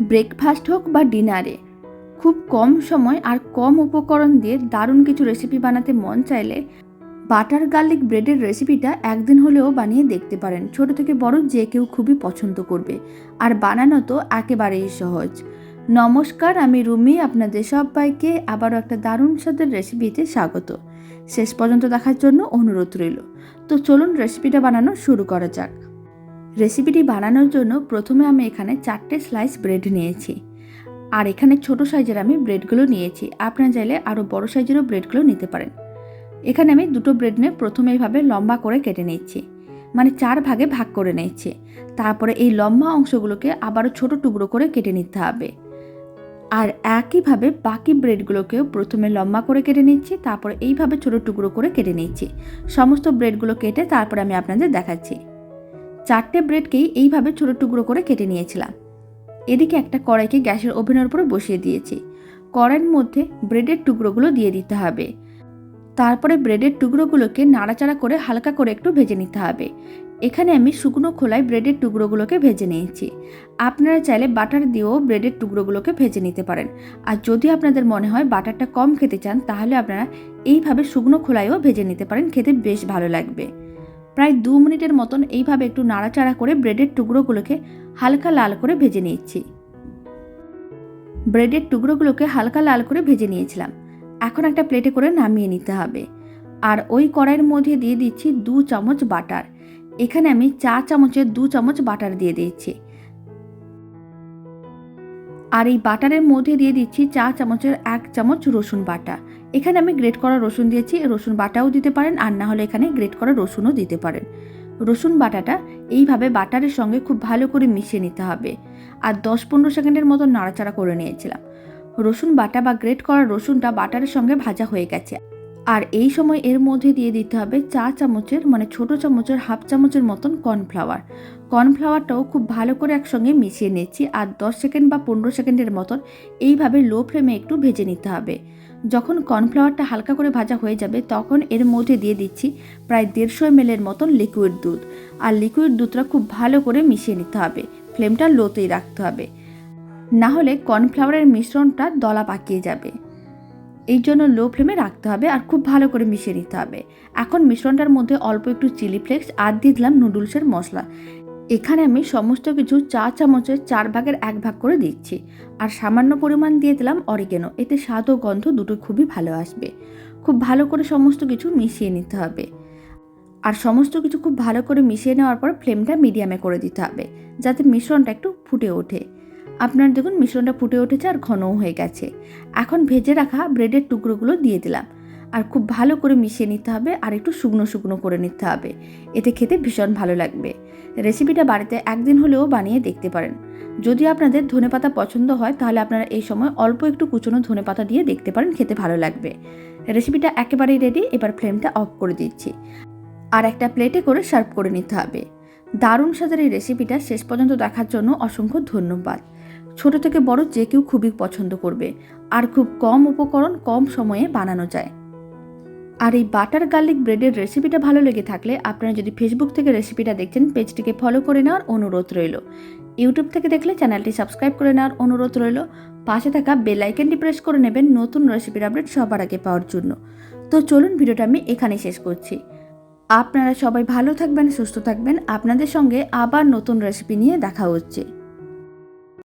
Breakfast হোক বা ডিনারে খুব কম সময় আর কম উপকরণ দিয়ে দারুণ কিছু রেসিপি বানাতে মন চাইলে বাটার গার্লিক ব্রেডের রেসিপিটা একদিন হলেও বানিয়ে দেখতে পারেন। ছোট থেকে বড় যে কেউ খুবই পছন্দ করবে, আর বানানো তো একেবারেই সহজ। নমস্কার, আমি রুমি, আপনাদের সবাইকে আবারও একটা দারুণ স্বাদের রেসিপিতে স্বাগত। শেষ পর্যন্ত দেখার জন্য অনুরোধ রইল। তো চলুন রেসিপিটা বানানো শুরু করা যাক। রেসিপিটি বানানোর জন্য প্রথমে আমি এখানে 4টে স্লাইস ব্রেড নিয়েছি, আর এখানে ছোট সাইজের আমি ব্রেডগুলো নিয়েছি। আপনারা চাইলে আরও বড় সাইজেরও ব্রেডগুলো নিতে পারেন। এখানে আমি দুটো ব্রেড নিয়ে প্রথমে এইভাবে লম্বা করে কেটে নিচ্ছি, মানে 4 ভাগে ভাগ করে নিচ্ছি। তারপরে এই লম্বা অংশগুলোকে আবারও ছোট টুকরো করে কেটে নিতে হবে। আর একইভাবে বাকি ব্রেডগুলোকেও প্রথমে লম্বা করে কেটে নিচ্ছি, তারপরে এইভাবে ছোট টুকরো করে কেটে নিচ্ছি। সমস্ত ব্রেডগুলো কেটে তারপরে আমি আপনাদের দেখাচ্ছি। 4টে ব্রেডকেই এইভাবে ছোট টুকরো করে কেটে নিয়েছিলাম। এদিকে একটা কড়াইকে গ্যাসের ওভেনের উপরে বসিয়ে দিয়েছি। কড়াইয়ের মধ্যে ব্রেডের টুকরোগুলো দিয়ে দিতে হবে। তারপরে ব্রেডের টুকরোগুলোকে নাড়াচাড়া করে হালকা করে একটু ভেজে নিতে হবে। এখানে আমি শুকনো খোলায় ব্রেডের টুকরোগুলোকে ভেজে নিয়েছি। আপনারা চাইলে বাটার দিয়েও ব্রেডের টুকরোগুলোকে ভেজে নিতে পারেন। আর যদি আপনাদের মনে হয় বাটারটা কম খেতে চান, তাহলে আপনারা এইভাবে শুকনো খোলায়ও ভেজে নিতে পারেন, খেতে বেশ ভালো লাগবে। প্রায় 2 মিনিটের মতন এইভাবে একটু নাড়াচাড়া করে ব্রেডের টুকরোগুলোকে হালকা লাল করে ভেজে নিচ্ছি। ব্রেডের টুকরোগুলোকে হালকা লাল করে ভেজে নিয়েছিলাম। এখন একটা প্লেটে করে নামিয়ে নিতে হবে। আর ওই কড়াইয়ের মধ্যে দিয়ে দিচ্ছি 2 চামচ বাটার। এখানে আমি 4 চামচের 2 চামচ বাটার দিয়ে দিচ্ছি। আর এই বাটারের মধ্যে দিয়ে দিচ্ছি 4 চামচের 1 চামচ রসুন বাটা। এখানে আমি গ্রেট করা রসুন দিয়েছি, রসুন বাটাও দিতে পারেন, আর না হলে এখানে গ্রেট করা রসুনও দিতে পারেন। রসুন বাটাটা এইভাবে বাটারের সঙ্গে খুব ভালো করে মিশিয়ে নিতে হবে। আর 10-15 সেকেন্ডের মতো নাড়াচাড়া করে নিয়েছিলাম। রসুন বাটা বা গ্রেট করা রসুনটা বাটারের সঙ্গে ভাজা হয়ে গেছে। আর এই সময় এর মধ্যে দিয়ে দিতে হবে 4 চামচের, মানে ছোট চামচের হাফ চামচের মতন কর্নফ্লাওয়ার। কর্নফ্লাওয়ারটাও খুব ভালো করে একসঙ্গে মিশিয়ে নিচ্ছি। আর 10 সেকেন্ড বা 15 সেকেন্ডের মতন এইভাবে লো ফ্লেমে একটু ভেজে নিতে হবে। যখন কর্নফ্লাওয়ারটা হালকা করে ভাজা হয়ে যাবে, তখন এর মধ্যে দিয়ে দিচ্ছি প্রায় 150 ml মতন লিকুইড দুধ। আর লিকুইড দুধটা খুব ভালো করে মিশিয়ে নিতে হবে। ফ্লেমটা লোতেই রাখতে হবে, না হলে কর্নফ্লাওয়ারের মিশ্রণটা দলা পাকিয়ে যাবে। এই জন্য লো ফ্লেমে রাখতে হবে আর খুব ভালো করে মিশিয়ে নিতে হবে। এখন মিশ্রণটার মধ্যে অল্প একটু চিলি ফ্লেক্স আর দিয়ে দিলাম নুডলসের মশলা। এখানে আমি সমস্ত কিছু 4 চামচের 4 ভাগের 1 ভাগ করে দিচ্ছি। আর সামান্য পরিমাণ দিয়ে দিলাম অরিগেনো। এতে স্বাদ ও গন্ধ দুটো খুবই ভালো আসবে। খুব ভালো করে সমস্ত কিছু মিশিয়ে নিতে হবে। আর সমস্ত কিছু খুব ভালো করে মিশিয়ে নেওয়ার পর ফ্লেমটা মিডিয়ামে করে দিতে হবে, যাতে মিশ্রণটা একটু ফুটে ওঠে। আপনারা দেখুন মিশ্রণটা ফুটে উঠেছে আর ঘনও হয়ে গেছে। এখন ভেজে রাখা ব্রেডের টুকরোগুলো দিয়ে দিলাম। আর খুব ভালো করে মিশিয়ে নিতে হবে, আর একটু শুকনো শুকনো করে নিতে হবে। এতে খেতে ভীষণ ভালো লাগবে। রেসিপিটা বাড়িতে একদিন হলেও বানিয়ে দেখতে পারেন। যদি আপনাদের ধনেপাতা পছন্দ হয়, তাহলে আপনারা এই সময় অল্প একটু কুচনো ধনেপাতা দিয়ে দেখতে পারেন, খেতে ভালো লাগবে। রেসিপিটা একেবারেই রেডি। এবার ফ্লেমটা অফ করে দিচ্ছি। আর একটা প্লেটে করে সার্ভ করে নিতে হবে। দারুণ স্বাদের এই রেসিপিটা শেষ পর্যন্ত দেখার জন্য অসংখ্য ধন্যবাদ। ছোট থেকে বড় যে কেউ খুবই পছন্দ করবে, আর খুব কম উপকরণ কম সময়ে বানানো যায়। আর এই বাটার গার্লিক ব্রেডের রেসিপিটা ভালো লেগে থাকলে আপনারা যদি ফেসবুক থেকে রেসিপিটা দেখছেন, পেজটিকে ফলো করে নেওয়ার অনুরোধ রইল। ইউটিউব থেকে দেখলে চ্যানেলটি সাবস্ক্রাইব করে নেওয়ার অনুরোধ রইল। পাশে থাকা বেল আইকনটি প্রেস করে নেবেন নতুন রেসিপির আপডেট সবার আগে পাওয়ার জন্য। তো চলুন, ভিডিওটা আমি এখানেই শেষ করছি। আপনারা সবাই ভালো থাকবেন, সুস্থ থাকবেন। আপনাদের সঙ্গে আবার নতুন রেসিপি নিয়ে দেখা হচ্ছে।